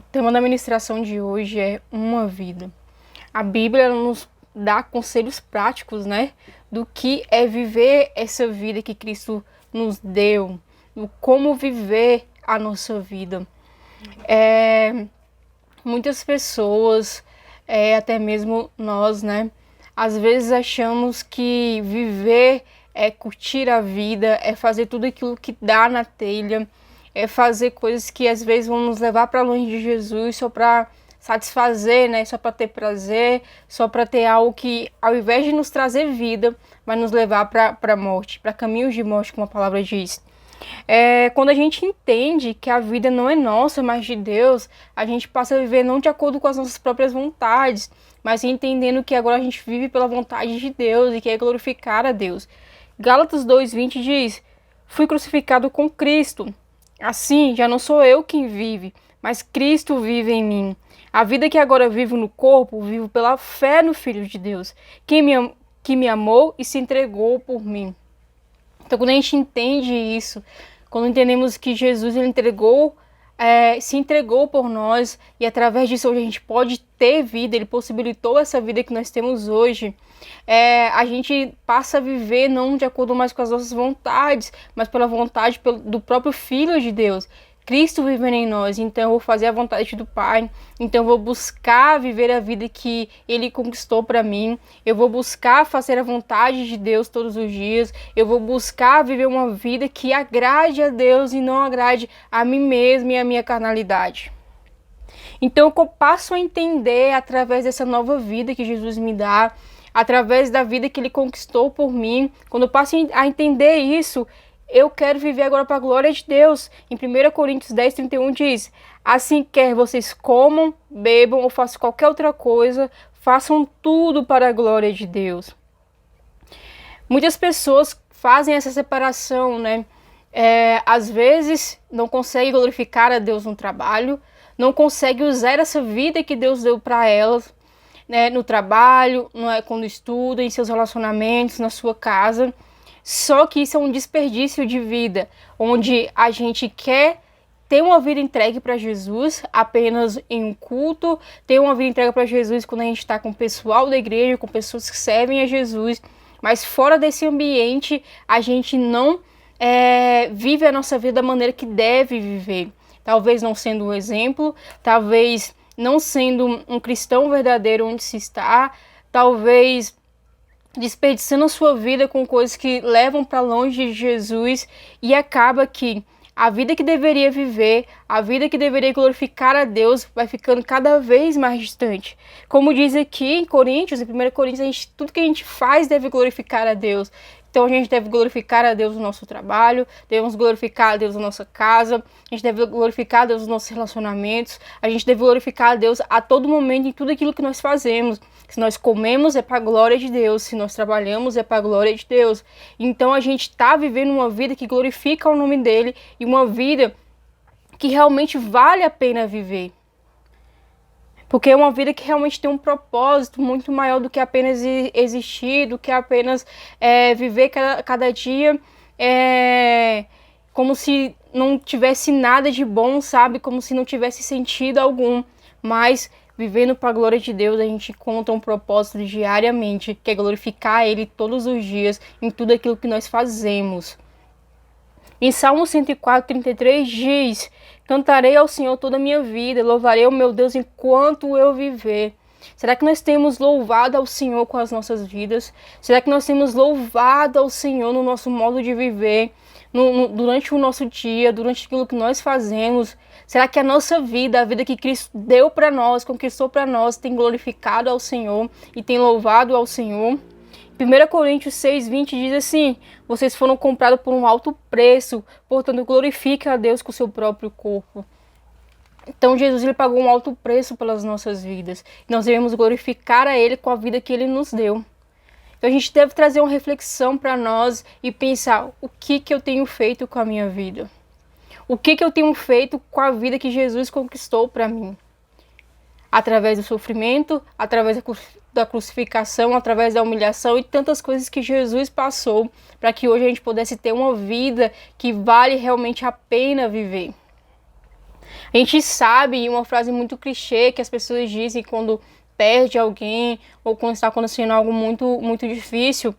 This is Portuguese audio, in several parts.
O tema da ministração de hoje é uma vida. A Bíblia nos dá conselhos práticos, né? Do que é viver essa vida que Cristo nos deu, do como viver a nossa vida. Muitas pessoas, até mesmo nós, né? Às vezes achamos que viver é curtir a vida, é fazer tudo aquilo que dá na telha, é fazer coisas que às vezes vão nos levar para longe de Jesus só para satisfazer, né? Só para ter prazer, só para ter algo que, ao invés de nos trazer vida, vai nos levar para a morte, para caminhos de morte, como a palavra diz. Quando a gente entende que a vida não é nossa, mas de Deus, a gente passa a viver não de acordo com as nossas próprias vontades, mas entendendo que agora a gente vive pela vontade de Deus e quer glorificar a Deus. Gálatas 2:20 diz: fui crucificado com Cristo. Assim, já não sou eu quem vive, mas Cristo vive em mim. A vida que agora vivo no corpo, vivo pela fé no Filho de Deus, que me amou e se entregou por mim. Então, quando a gente entende isso, quando entendemos que Jesus ele se entregou por nós e através disso hoje a gente pode ter vida, ele possibilitou essa vida que nós temos hoje, a gente passa a viver não de acordo mais com as nossas vontades, mas pela vontade do próprio Filho de Deus. Cristo vivendo em nós, então eu vou fazer a vontade do Pai, então eu vou buscar viver a vida que Ele conquistou para mim, eu vou buscar fazer a vontade de Deus todos os dias, eu vou buscar viver uma vida que agrade a Deus e não agrade a mim mesmo e a minha carnalidade. Então eu passo a entender através dessa nova vida que Jesus me dá, através da vida que Ele conquistou por mim, quando eu passo a entender isso, eu quero viver agora para a glória de Deus. Em 1 Coríntios 10:31 diz: assim quer vocês comam, bebam ou façam qualquer outra coisa, façam tudo para a glória de Deus. Muitas pessoas fazem essa separação, né? Às vezes não conseguem glorificar a Deus no trabalho, não conseguem usar essa vida que Deus deu para elas, né? No trabalho, quando estudam, em seus relacionamentos, na sua casa. Só que isso é um desperdício de vida, onde a gente quer ter uma vida entregue para Jesus apenas em um culto, ter uma vida entregue para Jesus quando a gente está com o pessoal da igreja, com pessoas que servem a Jesus, mas fora desse ambiente a gente não vive a nossa vida da maneira que deve viver. Talvez não sendo um exemplo, talvez não sendo um cristão verdadeiro onde se está, talvez desperdiçando a sua vida com coisas que levam para longe de Jesus e acaba que a vida que deveria viver, a vida que deveria glorificar a Deus vai ficando cada vez mais distante. Como diz aqui em Coríntios, em 1 Coríntios, tudo que a gente faz deve glorificar a Deus. Então a gente deve glorificar a Deus no nosso trabalho, devemos glorificar a Deus na nossa casa, a gente deve glorificar a Deus nos nossos relacionamentos, a gente deve glorificar a Deus a todo momento em tudo aquilo que nós fazemos. Se nós comemos é para a glória de Deus, se nós trabalhamos é para a glória de Deus. Então a gente está vivendo uma vida que glorifica o nome dele e uma vida que realmente vale a pena viver. Porque é uma vida que realmente tem um propósito muito maior do que apenas existir, do que apenas viver cada dia como se não tivesse nada de bom, sabe? Como se não tivesse sentido algum. Mas vivendo para a glória de Deus, a gente encontra um propósito diariamente, que é glorificar Ele todos os dias em tudo aquilo que nós fazemos. Em Salmo 104:33 diz: cantarei ao Senhor toda a minha vida, louvarei ao meu Deus enquanto eu viver. Será que nós temos louvado ao Senhor com as vidas? Será que nós temos louvado ao Senhor no nosso modo de viver, durante o nosso dia, durante aquilo que nós fazemos? Será que a nossa vida, a vida que Cristo deu para nós, conquistou para nós, tem glorificado ao Senhor e tem louvado ao Senhor? 1 Coríntios 6:20 diz assim: vocês foram comprados por um alto preço, portanto glorifiquem a Deus com o seu próprio corpo. Então Jesus ele pagou um alto preço pelas nossas vidas. Nós devemos glorificar a Ele com a vida que Ele nos deu. Então a gente deve trazer uma reflexão para nós e pensar: o que eu tenho feito com a minha vida? O que eu tenho feito com a vida que Jesus conquistou para mim? Através do sofrimento, através da crucificação, através da humilhação e tantas coisas que Jesus passou para que hoje a gente pudesse ter uma vida que vale realmente a pena viver. A gente sabe uma frase muito clichê que as pessoas dizem quando perde alguém ou quando está acontecendo algo muito, muito difícil.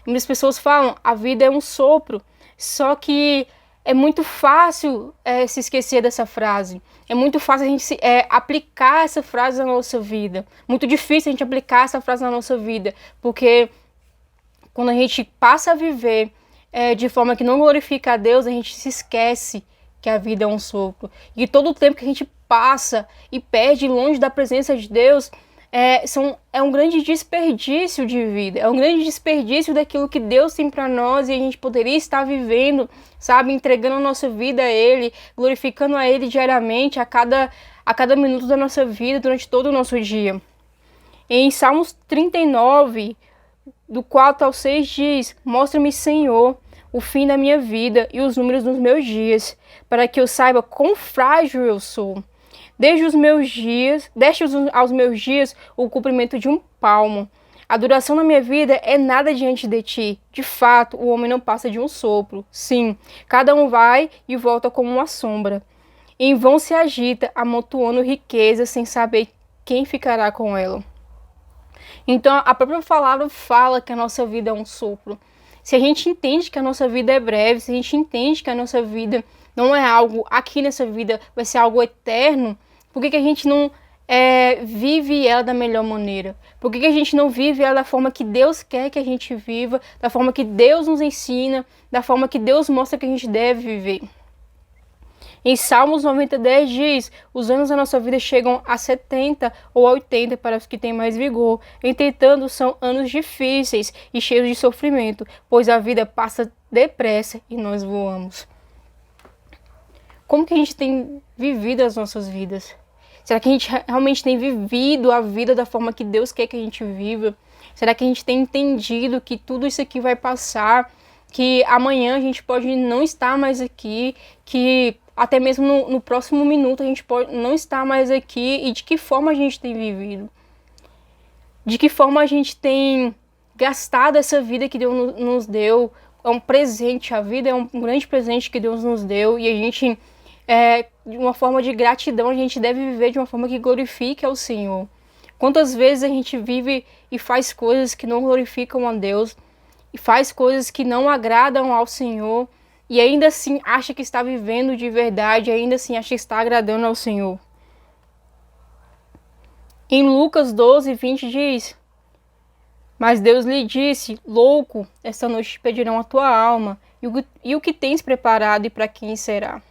Muitas pessoas falam, a vida é um sopro. Só que é muito fácil se esquecer dessa frase. É muito fácil a gente aplicar essa frase na nossa vida. Muito difícil a gente aplicar essa frase na nossa vida. Porque quando a gente passa a viver de forma que não glorifica a Deus, a gente se esquece que a vida é um sopro. E todo o tempo que a gente passa e perde longe da presença de Deus é um grande desperdício de vida, é um grande desperdício daquilo que Deus tem para nós e a gente poderia estar vivendo, sabe, entregando a nossa vida a Ele, glorificando a Ele diariamente, a cada minuto da nossa vida, durante todo o nosso dia. Em Salmos 39, do 4 ao 6 diz: Mostra-me, Senhor, o fim da minha vida e os números dos meus dias, para que eu saiba quão frágil eu sou. Deste aos meus dias o cumprimento de um palmo. A duração da minha vida é nada diante de ti. De fato, o homem não passa de um sopro. Sim, cada um vai e volta como uma sombra. Em vão se agita, amontoando riqueza, sem saber quem ficará com ela. Então, a própria palavra fala que a nossa vida é um sopro. Se a gente entende que a nossa vida é breve, se a gente entende que a nossa vida não é algo aqui nessa vida, vai ser algo eterno, por que a gente não vive ela da melhor maneira? Por que a gente não vive ela da forma que Deus quer que a gente viva, da forma que Deus nos ensina, da forma que Deus mostra que a gente deve viver? Em Salmos 90:10 diz: os anos da nossa vida chegam a 70 ou a 80 para os que têm mais vigor. Entretanto, são anos difíceis e cheios de sofrimento, pois a vida passa depressa e nós voamos. Como que a gente tem vivido as nossas vidas? Será que a gente realmente tem vivido a vida da forma que Deus quer que a gente viva? Será que a gente tem entendido que tudo isso aqui vai passar? Que amanhã a gente pode não estar mais aqui? Que até mesmo no próximo minuto a gente pode não estar mais aqui? E de que forma a gente tem vivido? De que forma a gente tem gastado essa vida que Deus nos deu? É um presente, a vida é um grande presente que Deus nos deu. E a gente, de uma forma de gratidão, a gente deve viver de uma forma que glorifique ao Senhor. Quantas vezes a gente vive e faz coisas que não glorificam a Deus, e faz coisas que não agradam ao Senhor, e ainda assim acha que está vivendo de verdade, ainda assim acha que está agradando ao Senhor. Em Lucas 12:20 diz: Mas Deus lhe disse: louco, esta noite te pedirão a tua alma, e o que tens preparado e para quem será?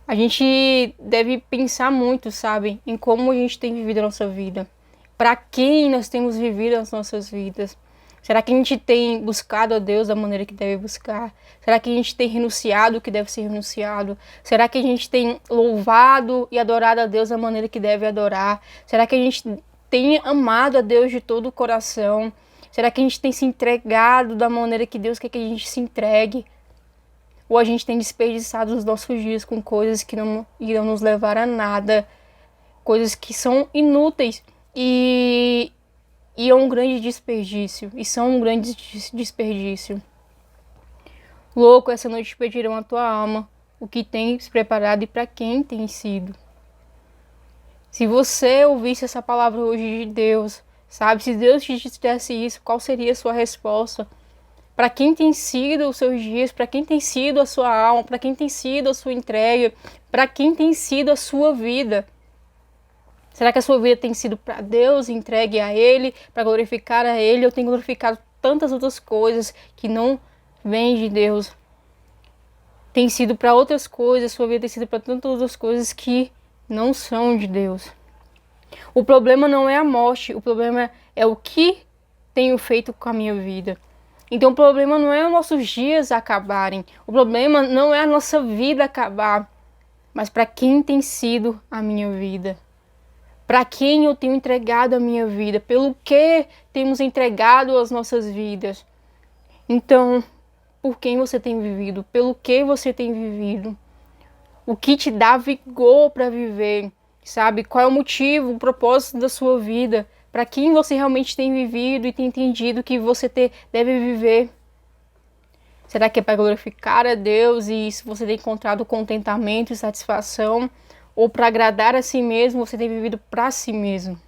A gente deve pensar muito, sabe, em como a gente tem vivido a nossa vida. Para quem nós temos vivido as nossas vidas. Será que a gente tem buscado a Deus da maneira que deve buscar? Será que a gente tem renunciado o que deve ser renunciado? Será que a gente tem louvado e adorado a Deus da maneira que deve adorar? Será que a gente tem amado a Deus de todo o coração? Será que a gente tem se entregado da maneira que Deus quer que a gente se entregue? Ou a gente tem desperdiçado os nossos dias com coisas que não irão nos levar a nada, coisas que são inúteis e é um grande desperdício, e são um grande desperdício. Louco, essa noite te pedirão a tua alma, o que tens preparado e para quem tem sido. Se você ouvisse essa palavra hoje de Deus, sabe, se Deus te dissesse isso, qual seria a sua resposta? Para quem tem sido os seus dias, para quem tem sido a sua alma, para quem tem sido a sua entrega, para quem tem sido a sua vida? Será que a sua vida tem sido para Deus, entregue a Ele, para glorificar a Ele? Eu tenho glorificado tantas outras coisas que não vêm de Deus. Tem sido para outras coisas, sua vida tem sido para tantas outras coisas que não são de Deus. O problema não é a morte, o problema é o que tenho feito com a minha vida. Então o problema não é os nossos dias acabarem, o problema não é a nossa vida acabar, mas para quem tem sido a minha vida. Para quem eu tenho entregado a minha vida, pelo que temos entregado as nossas vidas. Então, por quem você tem vivido, pelo que você tem vivido, o que te dá vigor para viver, sabe? Qual é o motivo, o propósito da sua vida, para quem você realmente tem vivido e tem entendido que você deve viver. Será que é para glorificar a Deus e isso você tem encontrado contentamento e satisfação? Ou para agradar a si mesmo, você tem vivido para si mesmo?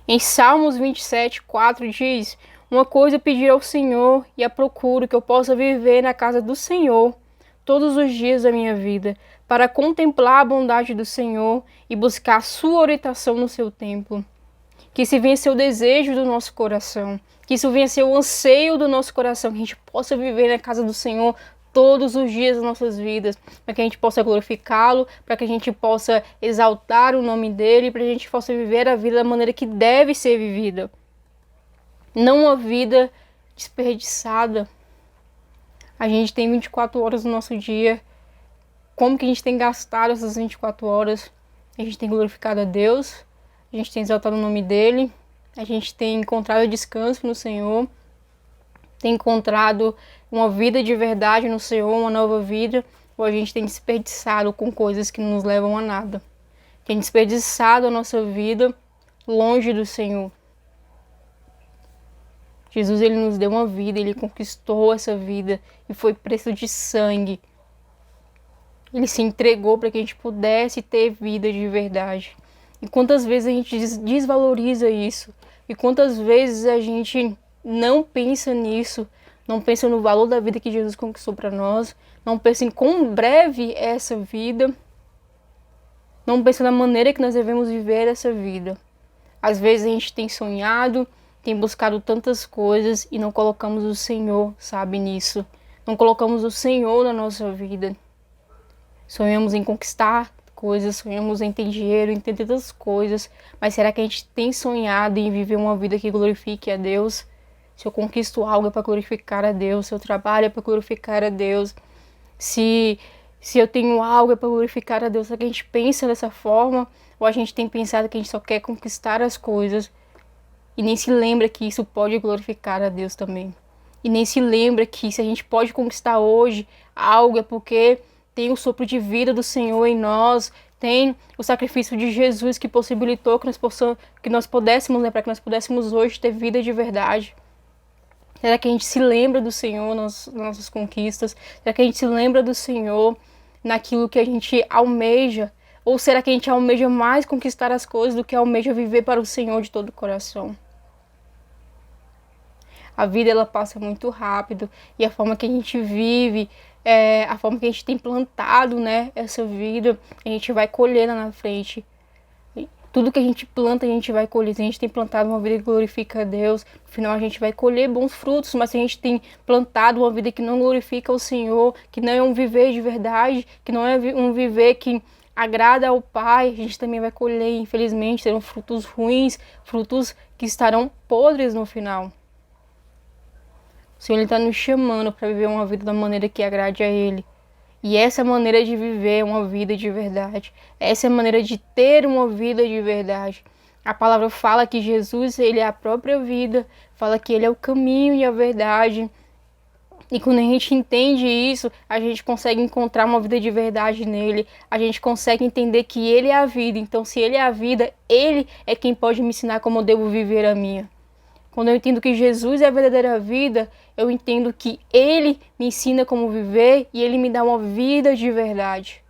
Em Salmos 27:4 diz: uma coisa eu pedi ao Senhor e a procuro, que eu possa viver na casa do Senhor todos os dias da minha vida, para contemplar a bondade do Senhor e buscar a sua orientação no seu templo. Que esse venha ser o desejo do nosso coração, que isso venha ser o anseio do nosso coração, que a gente possa viver na casa do Senhor todos os dias das nossas vidas, para que a gente possa glorificá-lo, para que a gente possa exaltar o nome dele, para que a gente possa viver a vida da maneira que deve ser vivida. Não uma vida desperdiçada. A gente tem 24 horas no nosso dia. Como que a gente tem gastado essas 24 horas? A gente tem glorificado a Deus, a gente tem exaltado o nome dele, a gente tem encontrado descanso no Senhor, tem encontrado uma vida de verdade no Senhor, uma nova vida, ou a gente tem desperdiçado com coisas que não nos levam a nada. Tem desperdiçado a nossa vida longe do Senhor. Jesus, ele nos deu uma vida, ele conquistou essa vida e foi preço de sangue. Ele se entregou para que a gente pudesse ter vida de verdade. E quantas vezes a gente desvaloriza isso? E quantas vezes a gente não pensa nisso? Não pensa no valor da vida que Jesus conquistou para nós? Não pensa em quão breve é essa vida? Não pensa na maneira que nós devemos viver essa vida? Às vezes a gente tem sonhado, tem buscado tantas coisas e não colocamos o Senhor, sabe, nisso. Não colocamos o Senhor na nossa vida. Sonhamos em conquistar coisas, sonhamos em ter dinheiro, em ter tantas coisas, mas será que a gente tem sonhado em viver uma vida que glorifique a Deus? Se eu conquisto algo é para glorificar a Deus, se eu trabalho é para glorificar a Deus, se eu tenho algo é para glorificar a Deus. Será que a gente pensa dessa forma? Ou a gente tem pensado que a gente só quer conquistar as coisas e nem se lembra que isso pode glorificar a Deus também? E nem se lembra que se a gente pode conquistar hoje algo é porque tem o sopro de vida do Senhor em nós, tem o sacrifício de Jesus que possibilitou que nós pudéssemos, né, para que nós pudéssemos hoje ter vida de verdade. Será que a gente se lembra do Senhor nas nossas conquistas? Será que a gente se lembra do Senhor naquilo que a gente almeja? Ou será que a gente almeja mais conquistar as coisas do que almeja viver para o Senhor de todo o coração? A vida, ela passa muito rápido e a forma que a gente vive, a forma que a gente tem plantado, né, essa vida, a gente vai colher lá na frente. Tudo que a gente planta, a gente vai colher. Se a gente tem plantado uma vida que glorifica a Deus, no final a gente vai colher bons frutos. Mas se a gente tem plantado uma vida que não glorifica o Senhor, que não é um viver de verdade, que não é um viver que agrada ao Pai, a gente também vai colher, infelizmente, serão frutos ruins, frutos que estarão podres no final. O Senhor está nos chamando para viver uma vida da maneira que agrade a Ele. E essa maneira de viver é uma vida de verdade. Essa é a maneira de ter uma vida de verdade. A palavra fala que Jesus, ele é a própria vida. Fala que ele é o caminho e a verdade. E quando a gente entende isso, a gente consegue encontrar uma vida de verdade nele. A gente consegue entender que ele é a vida. Então, se ele é a vida, ele é quem pode me ensinar como eu devo viver a minha. Quando eu entendo que Jesus é a verdadeira vida, eu entendo que ele me ensina como viver e ele me dá uma vida de verdade.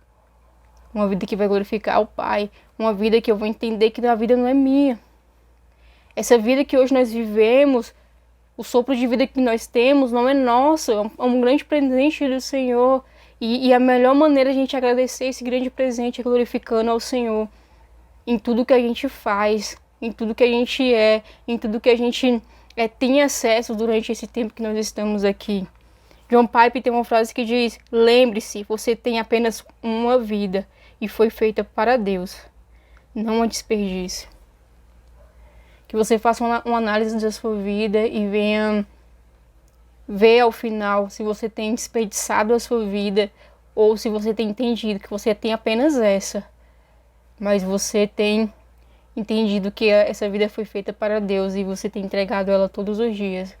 Uma vida que vai glorificar o Pai. Uma vida que eu vou entender que a vida não é minha. Essa vida que hoje nós vivemos, o sopro de vida que nós temos não é nosso, é um grande presente do Senhor. E a melhor maneira de a gente agradecer esse grande presente é glorificando ao Senhor em tudo que a gente faz, em tudo que a gente em tudo que a gente tem acesso durante esse tempo que nós estamos aqui. John Piper tem uma frase que diz: lembre-se, você tem apenas uma vida e foi feita para Deus, não a desperdício. Que você faça uma análise da sua vida e venha ver ao final se você tem desperdiçado a sua vida ou se você tem entendido que você tem apenas essa, mas você tem entendido que essa vida foi feita para Deus e você tem entregado ela todos os dias.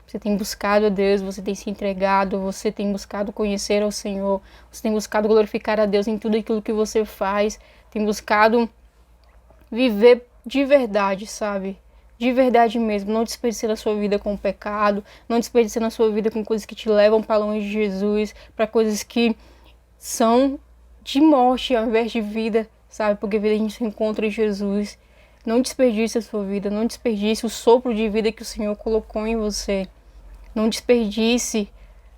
Você tem buscado a Deus, você tem se entregado, você tem buscado conhecer ao Senhor, você tem buscado glorificar a Deus em tudo aquilo que você faz, tem buscado viver de verdade, sabe? de verdade mesmo, não desperdicando a sua vida com o pecado, não desperdicando a sua vida com coisas que te levam para longe de Jesus, para coisas que são de morte ao invés de vida, sabe? Porque a vida a gente se encontra em Jesus. Não desperdice a sua vida, não desperdice o sopro de vida que o Senhor colocou em você. Não desperdice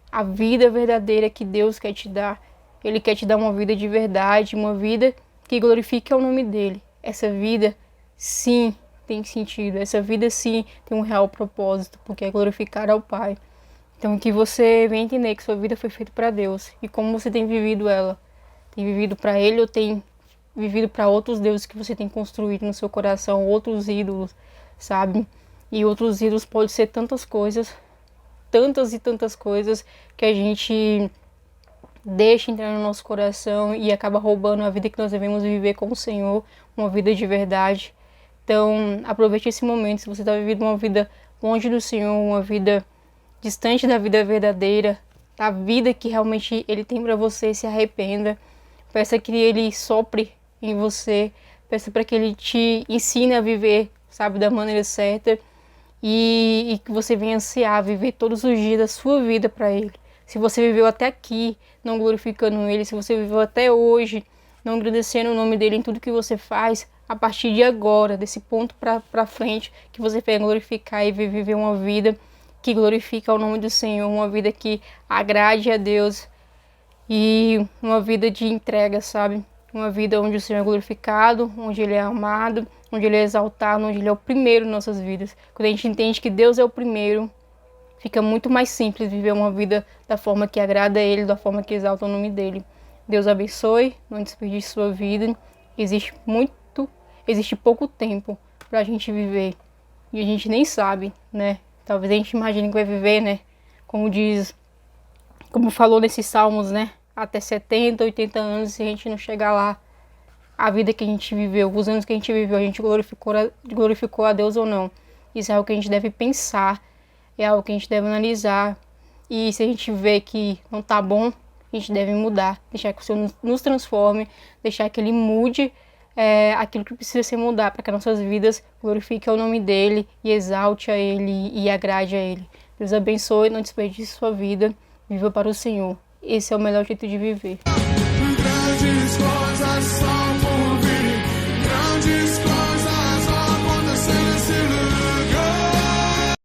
a vida verdadeira que Deus quer te dar. Ele quer te dar uma vida de verdade, uma vida que glorifique o nome dele. Essa vida, sim, tem sentido. Essa vida, sim, tem um real propósito, porque é glorificar ao Pai. Então, que você venha entender que sua vida foi feita para Deus. E como você tem vivido ela. Tem vivido para Ele ou tem vivido para outros deuses que você tem construído no seu coração, outros ídolos, sabe? E outros ídolos podem ser tantas coisas, tantas e tantas coisas que a gente deixa entrar no nosso coração e acaba roubando a vida que nós devemos viver com o Senhor, uma vida de verdade. Então, aproveite esse momento. Se você está vivendo uma vida longe do Senhor, uma vida distante da vida verdadeira, da vida que realmente Ele tem para você, se arrependa. Peça que Ele sopre em você, peça para que Ele te ensine a viver, sabe, da maneira certa e que você venha ansiar viver todos os dias da sua vida para Ele. Se você viveu até aqui não glorificando Ele, se você viveu até hoje não agradecendo o nome dEle em tudo que você faz, a partir de agora, desse ponto para frente, que você venha glorificar e viver uma vida que glorifica o nome do Senhor, uma vida que agrade a Deus e uma vida de entrega, sabe? Uma vida onde o Senhor é glorificado, onde Ele é amado, onde Ele é exaltado, onde Ele é o primeiro em nossas vidas. Quando a gente entende que Deus é o primeiro, fica muito mais simples viver uma vida da forma que agrada a Ele, da forma que exalta o nome dEle. Deus abençoe, não desperdice sua vida. Existe pouco tempo pra gente viver e a gente nem sabe, né? Talvez a gente imagine que vai viver, né? Como falou nesses salmos, né? Até 70, 80 anos, se a gente não chegar lá, a vida que a gente viveu, os anos que a gente viveu, a gente glorificou a Deus ou não. Isso é algo que a gente deve pensar, é algo que a gente deve analisar. E se a gente vê que não tá bom, a gente deve mudar, deixar que o Senhor nos transforme, deixar que Ele mude aquilo que precisa ser mudado, para que as nossas vidas glorifiquem o nome dEle e exalte a Ele e agrade a Ele. Deus abençoe, não desperdice sua vida, viva para o Senhor. Esse é o melhor jeito de viver.